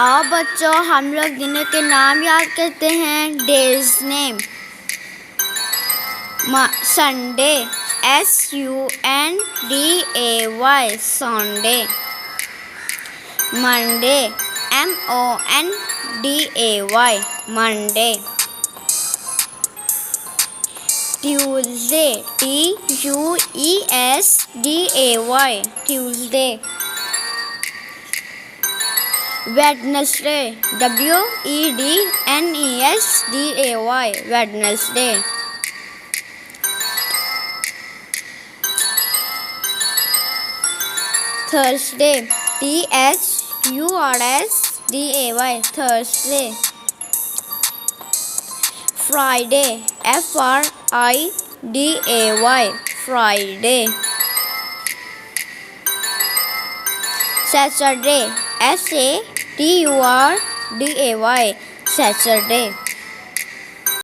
आओ बच्चों हम लोग दिनों के नाम याद करते हैं। Days name. Sunday SUNDAY Sunday. Monday MONDAY Monday. Tuesday TUESDAY Tuesday. Wednesday WEDNESDAY Wednesday. Thursday THURSDAY Thursday. Friday FRIDAY Friday. Saturday SATURDAY Saturday.